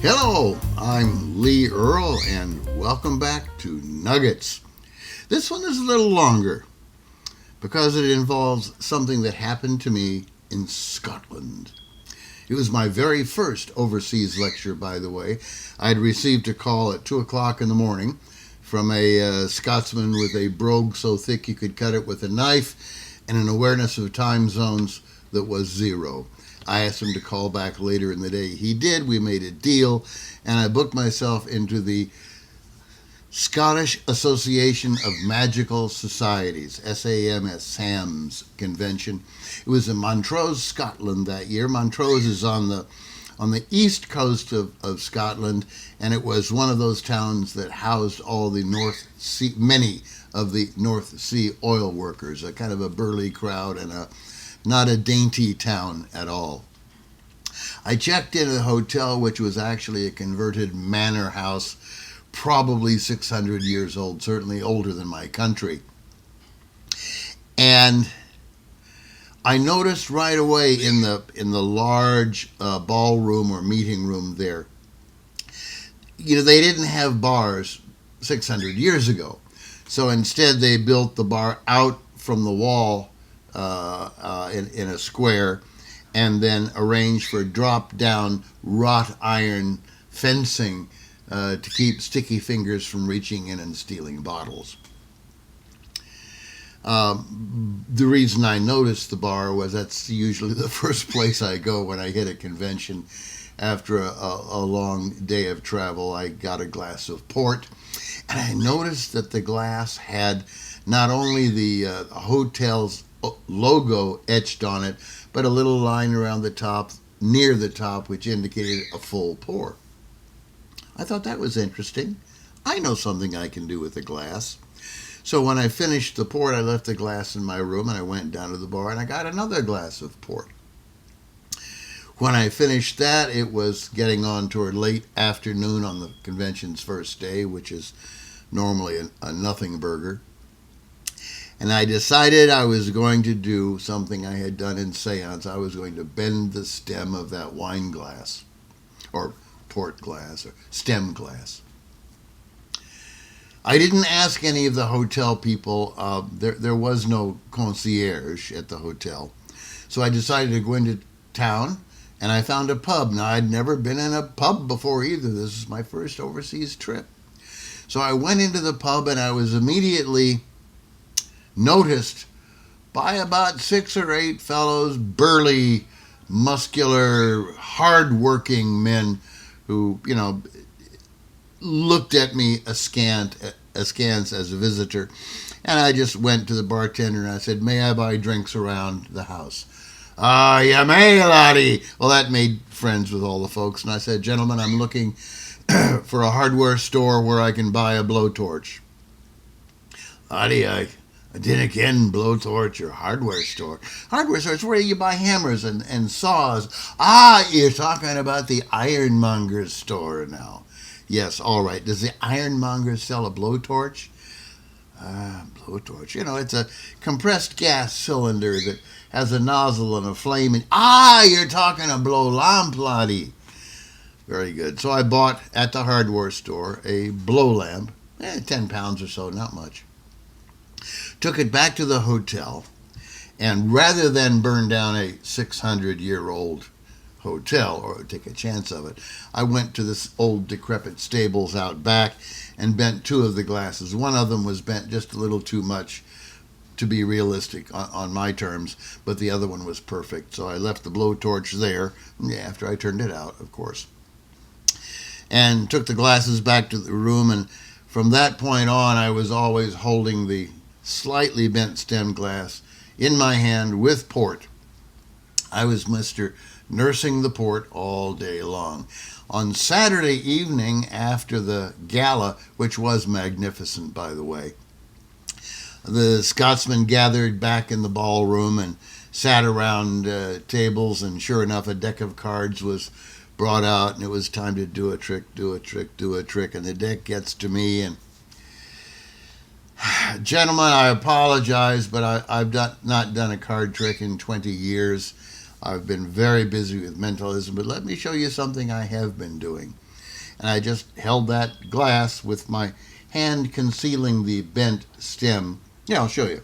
Hello, I'm Lee Earl, and welcome back to Nuggets. This one is a little longer because it involves something that happened to me in Scotland. It was my very first overseas lecture, by the way. I'd received a call at 2 o'clock in the morning from a Scotsman with a brogue so thick you could cut it with a knife and an awareness of time zones that was zero. I asked him to call back later in the day. He did. We made a deal, and I booked myself into the Scottish Association of Magical Societies, SAMS convention. It was in Montrose, Scotland that year. Montrose is on the east coast of Scotland, and it was one of those towns that housed all the many of the North Sea oil workers, a kind of a burly crowd and not a dainty town at all. I checked into the hotel, which was actually a converted manor house, probably 600 years old, certainly older than my country. And I noticed right away in the large ballroom or meeting room there, they didn't have bars 600 years ago. So instead they built the bar out from the wall in a square, and then arranged for drop-down wrought iron fencing to keep sticky fingers from reaching in and stealing bottles. The reason I noticed the bar was that's usually the first place I go when I hit a convention. After a long day of travel, I got a glass of port, and I noticed that the glass had not only the hotel's logo etched on it, but a little line around the top, near the top, which indicated a full pour. I thought that was interesting. I know something I can do with a glass. So when I finished the port, I left the glass in my room and I went down to the bar and I got another glass of port. When I finished that, it was getting on toward late afternoon on the convention's first day, which is normally a nothing burger. And I decided I was going to do something I had done in seance. I was going to bend the stem of that wine glass, or port glass, or stem glass. I didn't ask any of the hotel people. There was no concierge at the hotel. So I decided to go into town, and I found a pub. Now, I'd never been in a pub before either. This is my first overseas trip. So I went into the pub, and I was immediately noticed by about 6 or 8 fellows, burly, muscular, hard-working men who, looked at me askance as a visitor. And I just went to the bartender and I said, "May I buy drinks around the house?" "Ah, you may, laddie." Well, that made friends with all the folks. And I said, "Gentlemen, I'm looking for a hardware store where I can buy a blowtorch." "Laddie, I didn't ken blowtorch or hardware store." "Hardware store is where you buy hammers and saws." "Ah, you're talking about the ironmonger's store now." "Yes, all right. Does the ironmonger sell a blowtorch?" Blowtorch. It's a compressed gas cylinder that has a nozzle and a flame. You're talking a blow lamp, laddie." Very good. So I bought at the hardware store a blow lamp, 10 pounds or so, not much. Took it back to the hotel, and rather than burn down a 600-year-old hotel or take a chance of it, I went to this old decrepit stables out back and bent 2 of the glasses. One of them was bent just a little too much to be realistic on my terms, but the other one was perfect. So I left the blowtorch there, after I turned it out, of course, and took the glasses back to the room. And from that point on, I was always holding the slightly bent stem glass in my hand with port. I was Mr. Nursing the port all day long. On Saturday evening, after the gala, which was magnificent, by the way, the Scotsmen gathered back in the ballroom and sat around tables, and sure enough, a deck of cards was brought out, and it was time to do a trick, and the deck gets to me, and gentlemen, I apologize, but I've not done a card trick in 20 years. I've been very busy with mentalism, but let me show you something I have been doing. And I just held that glass with my hand concealing the bent stem. Yeah, I'll show you.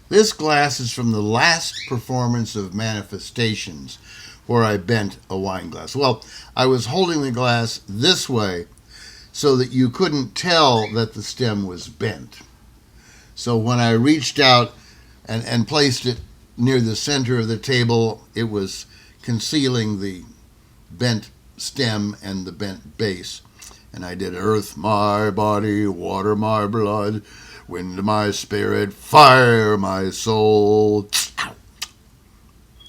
This glass is from the last performance of Manifestations, where I bent a wine glass. Well, I was holding the glass this way so that you couldn't tell that the stem was bent. So when I reached out and placed it near the center of the table, it was concealing the bent stem and the bent base. And I did earth my body, water my blood, wind my spirit, fire my soul.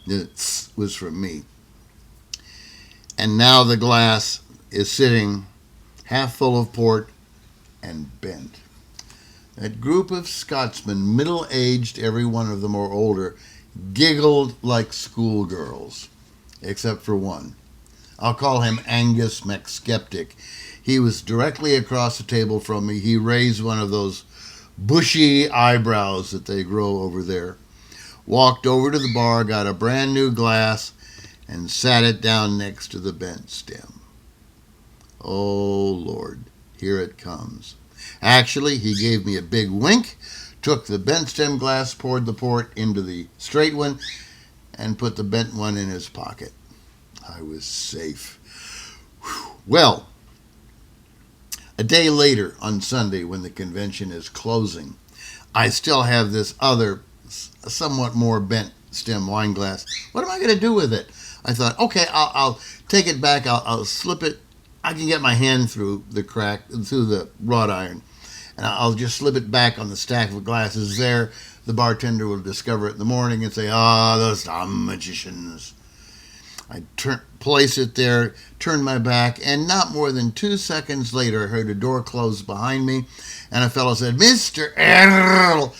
It was from me. And now the glass is sitting half full of port and bent. That group of Scotsmen, middle-aged, every one of them or older, giggled like schoolgirls, except for one. I'll call him Angus McSkeptic. He was directly across the table from me. He raised one of those bushy eyebrows that they grow over there, walked over to the bar, got a brand new glass, and sat it down next to the bent stem. Oh, Lord, here it comes. Actually, he gave me a big wink, took the bent stem glass, poured the port into the straight one, and put the bent one in his pocket. I was safe. Whew. Well, a day later, on Sunday, when the convention is closing, I still have this other, somewhat more bent stem wine glass. What am I going to do with it? I thought, okay, I'll take it back. I'll slip it. I can get my hand through the crack, through the wrought iron, and I'll just slip it back on the stack of glasses there. The bartender will discover it in the morning and say, those dumb magicians. I place it there, turn my back, and not more than 2 seconds later, I heard a door close behind me, and a fellow said, Mr. Earl,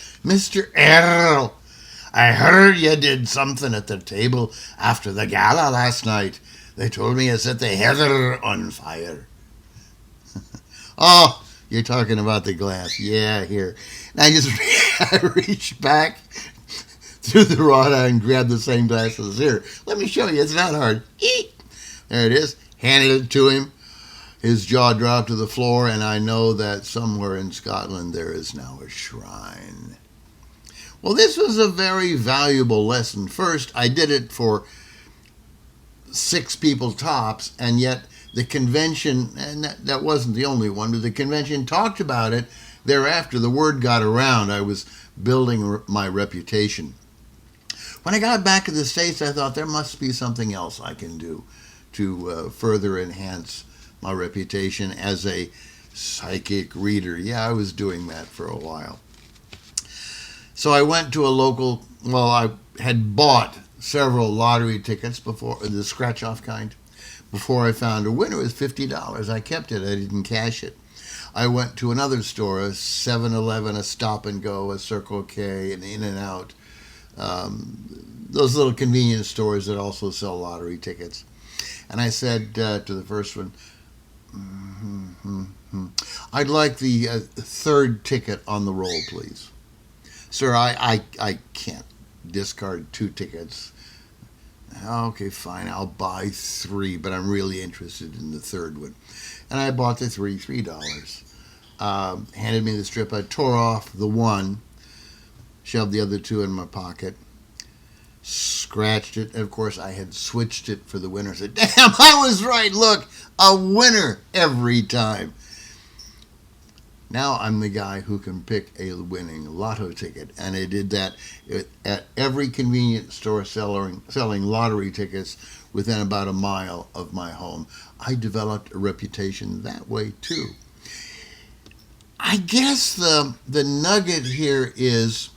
I heard you did something at the table after the gala last night. They told me you set the heather on fire. Oh, you're talking about the glass. Yeah, here. And I reached back through the wrought iron, grabbed the same glass as here. Let me show you. It's not hard. Eek. There it is. Handed it to him. His jaw dropped to the floor, and I know that somewhere in Scotland there is now a shrine. Well, this was a very valuable lesson. First, I did it for 6 people tops, and yet the convention, and that wasn't the only one, but the convention talked about it. Thereafter, the word got around. I was building my reputation. When I got back to the States, I thought there must be something else I can do to further enhance my reputation as a psychic reader. Yeah, I was doing that for a while. So I went to a local, I had bought several lottery tickets before, the scratch-off kind, before I found a winner. It was $50. I kept it. I didn't cash it. I went to another store, a 7-Eleven, a Stop and Go, a Circle K, an In-N-Out, those little convenience stores that also sell lottery tickets. And I said to the first one, I'd like the third ticket on the roll, please. Sir, I can't discard 2 tickets. Okay, fine, I'll buy 3, but I'm really interested in the third one. And I bought the $3. Handed me the strip. I tore off the one, shoved the other 2 in my pocket, scratched it, and of course I had switched it for the winner. I said, damn, I was right, look, a winner every time. Now I'm the guy who can pick a winning lotto ticket, and I did that at every convenience store selling lottery tickets within about a mile of my home. I developed a reputation that way too. I guess the nugget here is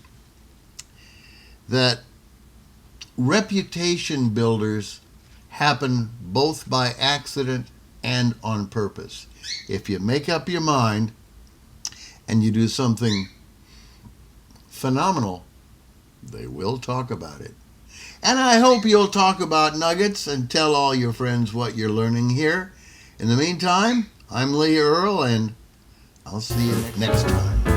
that reputation builders happen both by accident and on purpose. If you make up your mind and you do something phenomenal, they will talk about it. And I hope you'll talk about nuggets and tell all your friends what you're learning here. In the meantime, I'm Lee Earl, and I'll see you next time.